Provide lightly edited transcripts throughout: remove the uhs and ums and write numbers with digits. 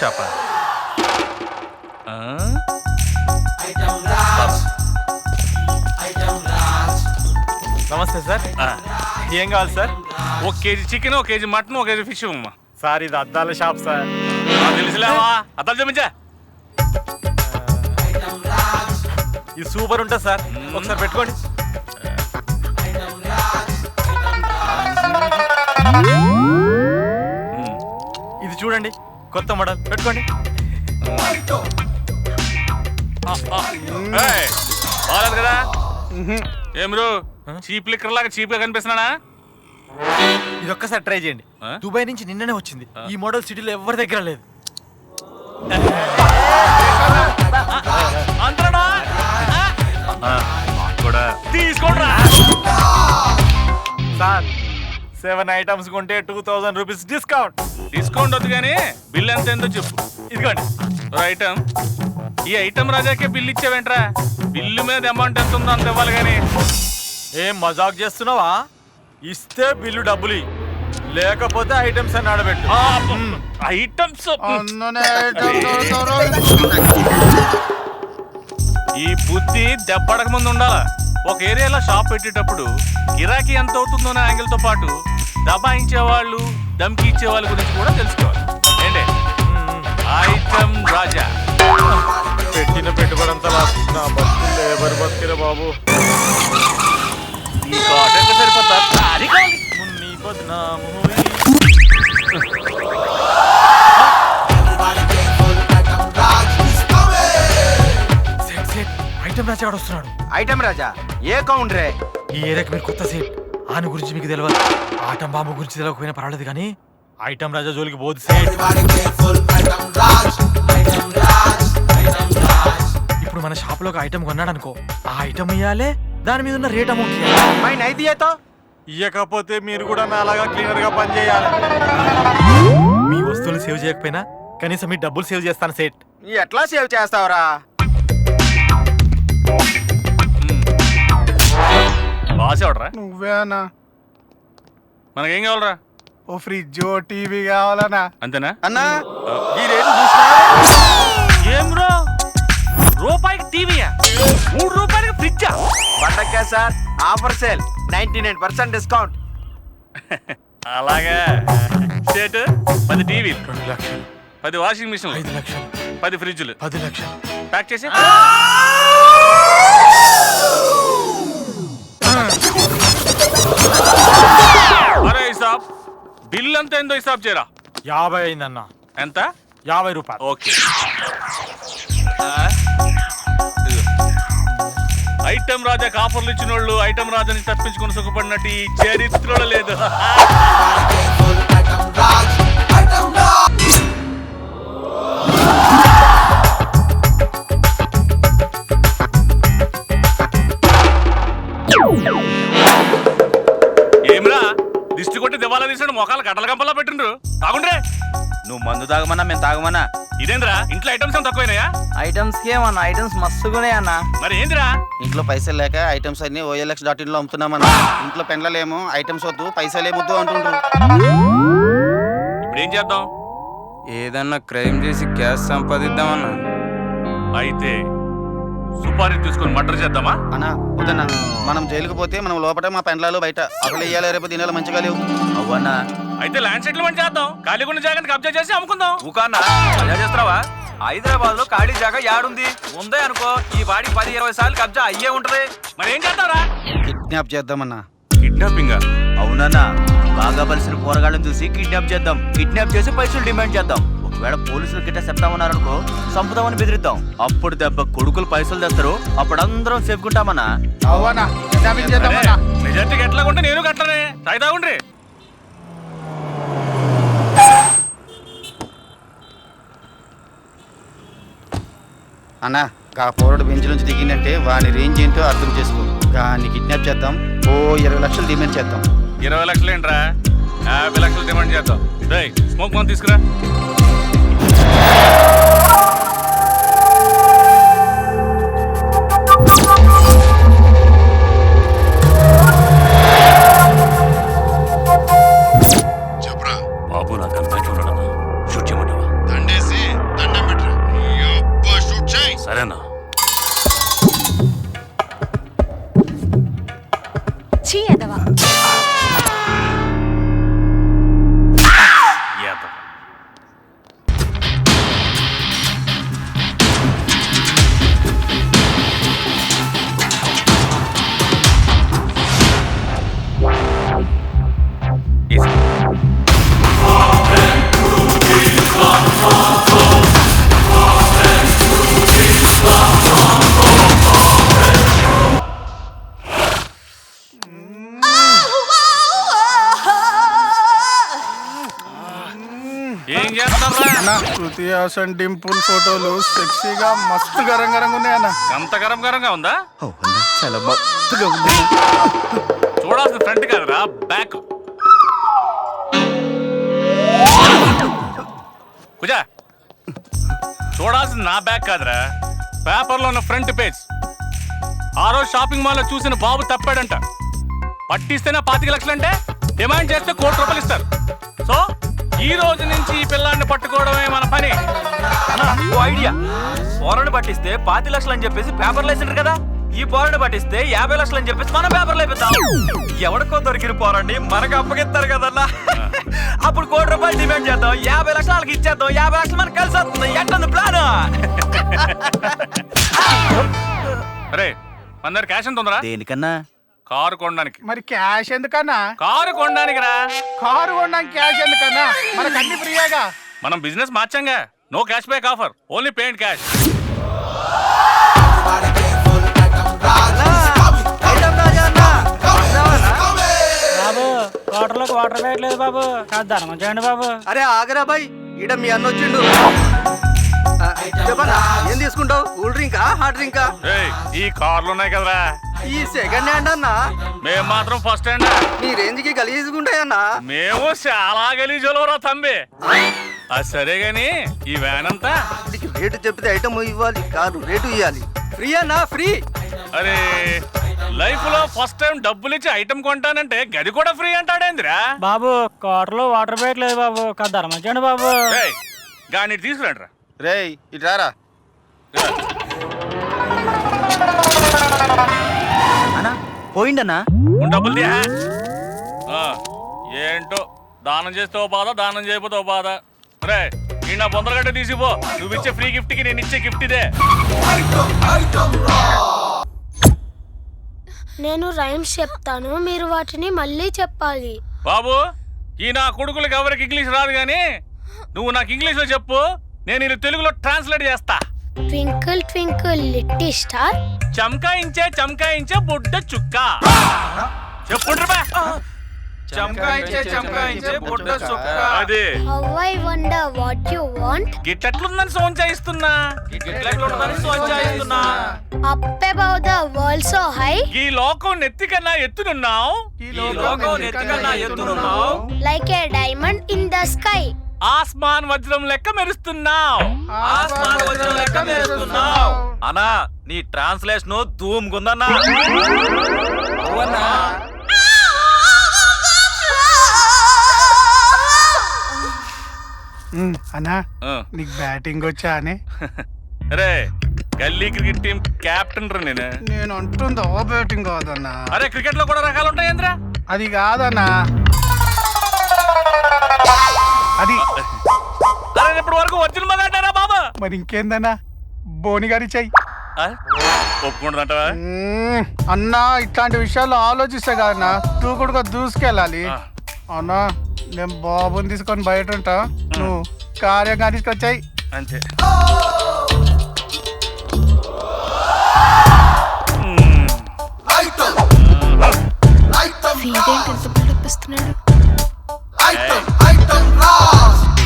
షాపా? నమస్తే సార్. ఏం కావాలి sir? 1 KG chicken, 1 KG mutton, 1 KG fish అమ్మా. సార్ ఇది అద్దాల షాప్ సార్. తెలిసిలేవా? అద్దాలు చూపించా. ఇది సూపర్ ఉంటుంది సార్, ఒకసారి పెట్టుకోండి. ఇది చూడండి, కొత్త మోడల్, పెట్టుకోండి. బాగాలేదు కదా? ఏం బ్రో చీప్ లిక్కర్ లాగా చీప్ గా కనిపిస్తున్నానా? ఇది ఒక్కసారి ట్రై చేయండి. దుబాయ్ నుంచి నిన్ననే వచ్చింది. ఈ మోడల్ సిటీలో ఎవరి దగ్గర లేదు. తీసుకోండి సార్, 7 ఐటమ్స్ కొంటే 2000 రూపీస్ డిస్కౌంట్. డిస్కౌంట్ వద్దు కానీ బిల్ ఎంత ఎంతో చెప్పు. ఇదిగోండి. ఐటమ్ ఈ ఐటమ్ రాజాకే బిల్ ఇచ్చావేంట్రా? బిల్లు మీద అమౌంట్ ఎంత ఉందో అంత ఇవ్వాలి కానీ. ఏం మజాక్ చేస్తున్నావా? ఇస్తే బిల్లు డబ్బులు, లేకపోతే ఐటమ్స్ అని ఆడబెట్టు. ఐటమ్స్ ఈ బుద్ధి దెబ్బడక ముందు ఉండాలా. ఒక ఏరియాలో షాప్ పెట్టేటప్పుడు గిరాకీ ఎంత అవుతుందో అనే యాంగిల్ తో పాటు దబాయించే వాళ్ళు, దమ్కి ఇచ్చే వాళ్ళ గురించి కూడా తెలుసుకోవాలి. ఏంటే ఐటమ్ రాజా పెట్టిన పెట్టుబడి అంతా నా బతుకులు ఎవరు బతికిరా బాబు. ఈ కాటన్ సరిపోతా. మున్ని బద్నాము. ఐటమ్ రాజా వస్తున్నాడు. ఐటమ్ రాజా ఏ కౌంటరే? ఈ ఏరియాకి మీరు కొత్త సేట్. ఆయన గురించి మీకు తెలియదు. ఆటం బాంబు గురించి తెలియకపోయినా పర్వాలేదు కానీ ఐటమ్ రాజా జోలికి పోదు సేట్. ఇప్పుడు మన షాప్ లో ఒక ఐటమ్ కొన్నాడు అనుకో, ఆ ఐటమ్ ఇయ్యాలే, దాని మీద ఉన్న రేట్ అమౌంట్ ఇయ్యకపోతే మీరు కూడా నాలాగా క్లీనర్ గా పని చేయాలి. మీ వస్తువులు సేవ్ చేయకపోయినా కనీసం మీ డబ్బులు సేవ్ చేస్తాను సేట్. ఎట్లా సేవ్ చేస్తావురా? బాసేవడరా నువ్వేనా? మనకేం కావాలరా? ఓ ఫ్రిడ్జ్, ఓ టీవీ కావాలనా? అంతేనా అన్నా ఈ రేటు ఏం బ్రో? రూపాయికి టీవీయా? 3 రూపాయలకి ఫ్రిడ్జా? పండగ సార్, ఆఫర్ సేల్, 99% డిస్కౌంట్. అలాగా సేటు 10 టీవీలు, 2 లక్షలు, 10 వాషింగ్ మిషన్లు, 5 లక్షలు, 10 ఫ్రిడ్జ్లు 10 లక్షలు ప్యాక్ చేసి అరే హిసాబ్ బిల్ అంతా ఏందో హిసాబ్ చేయరా. 50 అయిందన్న. ఎంత? 50 రూపాయలు. ఓకే. ఐటమ్ రాజాకి ఆఫర్లు ఇచ్చిన వాళ్ళు ఐటమ్ రాజాని తప్పించుకుని సుఖపడినట్టు ఈ చరిత్రలో లేదు. ఏమ్రా దిష్టి కొట్టి దివాలా తీసాడు, మొఖాలు గడ్డల గంపలా పెట్టిండ్రు. తాగుండ్రే. నువ్వు మందు తాగమన్నా మేము తాగమన్నా. ఇదేంద్రా ఇంట్లో ఐటమ్స్ ఏం తక్కువైనాయా? ఐటమ్స్ ఏమన్నా? ఐటమ్స్ మస్తుగానే అన్నా. మరి ఏందిరా? ఇంట్లో పైసలు లేక ఐటమ్స్ అన్ని OLX.in లో అమ్ముతున్నామన్నా. ఇంట్లో పెండ్లలేమో ఐటమ్స్ వద్దు, పైసలేమొద్దు అంటుండ్రు. ఇప్పుడు ఏం చేద్దాం? ఏదన్నా క్రైమ్ చేసి క్యాష్ సంపాదిద్దామన్నా. అయితే సుపారీ తీసుకొని మర్డర్ చేద్దామా? అన్నా వద్దన్నా, మనం జైలుకు పోతే మనం లోపల, మా పెండ్లాలు బయట. అసలు ఇయ్యాలి రేపు దినాలు మంచిగా లేవు. అవ్వన్నా అయితే ల్యాండ్ సెటిల్మెంట్ చేద్దాం. ఖాళీగున్న జాగాని కబ్జా చేసి అమ్ముకుందాం. ఊకానా కబ్జా చేస్తున్నావా? హైదరాబాద్ లో ఖాళీ జాగా యాడుంది? ఉందే అనుకో, ఈ వాడి 10-20 సార్లు కబ్జా అయ్యే ఉంటది. మరి ఏం చేద్దాంరా? కిడ్నాప్ చేద్దామన్నా. కిడ్నాపింగ్? అవునన్నా, బాగా బలిసిన పోరగాళ్ళని చూసి కిడ్నాప్ చేద్దాం. కిడ్నాప్ చేసి పైసలు డిమాండ్ చేద్దాం. ఒకవేళ పోలీసులు గిట్ట చెప్తామన్నారనుకో, చంపుదామని బెదిరిద్దాం. అప్పుడు దెబ్బ కొడుకులు పైసలు తెస్తారు. అప్పుడు అందరం సేపుకుంటామన్నా. అవునా? నిజానికి ఎట్లా ఉంటే నేను కట్టనే తాగుండ్రి. అన్నా ఆ పోరడు బెంచ్ నుంచి దిగిందంటే వాని రేంజ్ ఏంటో అర్థం చేసుకో. దాన్ని కిడ్నాప్ చేద్దాం. ఓ 20 లక్షలు డిమాండ్ చేద్దాం. 20 లక్షలు ఏంట్రా? 50 లక్షలు డిమాండ్ చేద్దాం. స్మోక్ మనం తీసుకురా. చెప్పరా బాబు నా కన్ఫైట్ ఉన్నాడన్నా, షూట్ చేయమంటావా? దండేసి చీ ఎదవా. యాదవ. Easy. ఏం చేస్తారా అన్న శృతి హాసన్ డింపుల్ ఫోటోలు సెక్సీగా మస్తు గరంగరంగా ఉన్నాయన్న. అంత గరం గరంగా ఉందా? చాలా మస్తుగా ఉంది. చూడాల్సిన ఫ్రంట్ కాదురా, బ్యాక్. కుజా, చూడాల్సిన నా బ్యాక్ కాదురా, పేపర్లో ఉన్న ఫ్రంట్ పేజ్. ఆ రోజు షాపింగ్ మాల్ లో చూసిన బాబు తప్పాడంట. పట్టిస్తేనే 25 లక్షలంటే డిమాండ్ చేస్తే ₹1 ఇస్తారు. సో ఈ రోజు నుంచి ఈ పిల్లాన్ని పట్టుకోవడమే మన పని. ఓ ఐడియా. పోరని పట్టిస్తే 25 లక్షలు అని చెప్పేసి పేపర్లు వేసిండ్రు కదా, ఈ పోరని పట్టిస్తే 50 లక్షలు అని చెప్పేసి మనం పేపర్లు వేపిద్దాం. ఎవరికో దొరికిన పోరండి మనకు అప్పగిస్తారు కదన్నా. అప్పుడు ₹1 డిమాండ్ చేద్దాం, 50 లక్షలు వాళ్ళకి ఇచ్చేద్దాం, 50 లక్షలు మనకు కలిసి వస్తుంది. ఎట్టుంది ప్లాన్? అరే మన దగ్గర క్యాష్ ఎంత ఉందిరా? దేనికన్నా? కారు కొనడానికి. మరి క్యాష్ ఎందుకన్నా? కారు కొనడానికి రా. కారు కొనడానికి క్యాష్ ఎందుకన్నా? మనకు అన్ని ఫ్రీయేగా. మనం బిజినెస్ మార్చంగా. No cash back offer, only payment cash. బాబు వాటర్లోకి వాటర్ వేయట్లేదు బాబు, కాదు ధర్మం చేయండి బాబు. అరే ఆగరా బాయ్, ఈడ మీ అన్న వచ్చిండు. చెప్పన్నా ఏం తీసుకుంటావు? కూల్ డ్రింకా హాట్ డ్రింకా? ఏయ్, ఈ కార్లు ఉన్నాయి కదరా, ఈ సెకండ్ హ్యాండ్ అన్నా మేము మాత్రం ఫస్ట్ హ్యాండ్. నీ రేంజ్ కి గలీజుకుంటాయన్నా. మేము చాలా గలీజులరా తంబి. అది సరే గాని ఈ వ్యాన్ అంతా నీకు రేటు చెప్పితే ఐటమ్ ఇవ్వాలి, కాదు రేటు ఇవ్వాలి. ఫ్రీ అన్నా ఫ్రీ. అరే లైఫ్ లో ఫస్ట్ టైం డబ్బులు ఇచ్చి ఐటమ్ కొంటానంటే గది కూడా ఫ్రీ అంటాడేందిరా? బాబు వాటర్లో వాటర్ వేయట్లేదు బాబు, కాదు ధర్మం చేయండి బాబు. ఏయ్, గాని తీసుకురండి రా. రేయ్ ఇటు రారా. అన్నా పోయిండన్నా. డబ్బులు తీయా. ఏంటో దానం చేస్తే ఓ బాధ, దానం చేయకపోతే ఓ బాధ. రే ఈ నా బొందరగడ్డ తీసిపో. నువ్వు ఇచ్చే ఫ్రీ గిఫ్ట్ కి నేను ఇచ్చే గిఫ్ట్ ఇదే. నేను రైమ్స్ చెప్తాను, మీరు వాటిని మళ్ళీ చెప్పాలి. బాబు ఈ నా కొడుకులకి ఎవరికి ఇంగ్లీష్ రాదు గాని నువ్వు నాకు ఇంగ్లీష్ లో చెప్పు, నేను ఇది తెలుగులో ట్రాన్స్లేట్ చేస్తా. ట్వింకిల్ ట్వింకిల్ లిటిల్ స్టార్, చమకాయించే బుడ్డ చుక్క. చెప్పుండ్రు చమకాయించే బుడ్డ చుక్క. అదే how I wonder what you want, గిట్టట్లుందని సోన్ చేయిస్తున్నా. Up above the world so high, ఈ లోకం నెత్తి కన్నా ఎత్తునున్నావు, like a diamond in the sky, ఆస్మాన్ వజ్రం లెక్క మెరుస్తున్నావు. అన్నా నీ ట్రాన్స్లేషన్ ధూమ్ గుందన్నా. అన్నా ఆ. నీకు బ్యాటింగ్ వచ్చా అని? అరే గల్లీ క్రికెట్ టీం కెప్టెన్ రా నేను. నేను అంటుందో బ్యాటింగ్ కాదన్నా. అరే క్రికెట్ లో కూడా రకాలు ఉంటాయేంద్రా? అది కాదన్నా, అది అరే ఇప్పటి వరకు వచ్చిన మగాడారా బాబా? మరి ఇంకేందన్నా, బోని గారి చెయ్యి. ఒప్పుకుంటుందంటవా? అన్నా ఇట్లాంటి విషయాల్లో ఆలోచిస్తే కాదన్నా దూకుడుగా దూసుకెళ్ళాలి. ఆ. అన్నా నేను బాబుని తీసుకొని బయట ఉంటా, నువ్వు కార్యంగా తీసుకొచ్చాయి అంతే. వీడేంటి ఎంత బిల్డప్ ఇస్తున్నాడు?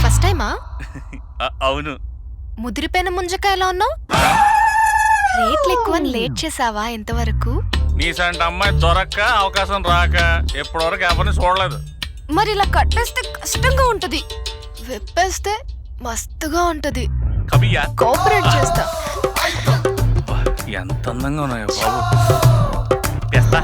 ఫస్ట్ టైమా? అవును. ముదిరిపోయిన ముంజకాయలా ఉన్నావు. రేట్లు ఎక్కువని లేట్ చేసావా ఎంతవరకు? నీసంటి అమ్మాయి దొరక్క అవకాశం రాక ఎప్పటివరకు ఎవరిని చూడలేదు. మరి ఇలా కట్టేస్తే కష్టంగా ఉంటది, విప్పేస్తే మస్తుగా ఉంటది. కవియా కోఆపరేట్ చేస్తా. ఎంత అందంగా ఉన్నాయో బాబు. తెస్తా.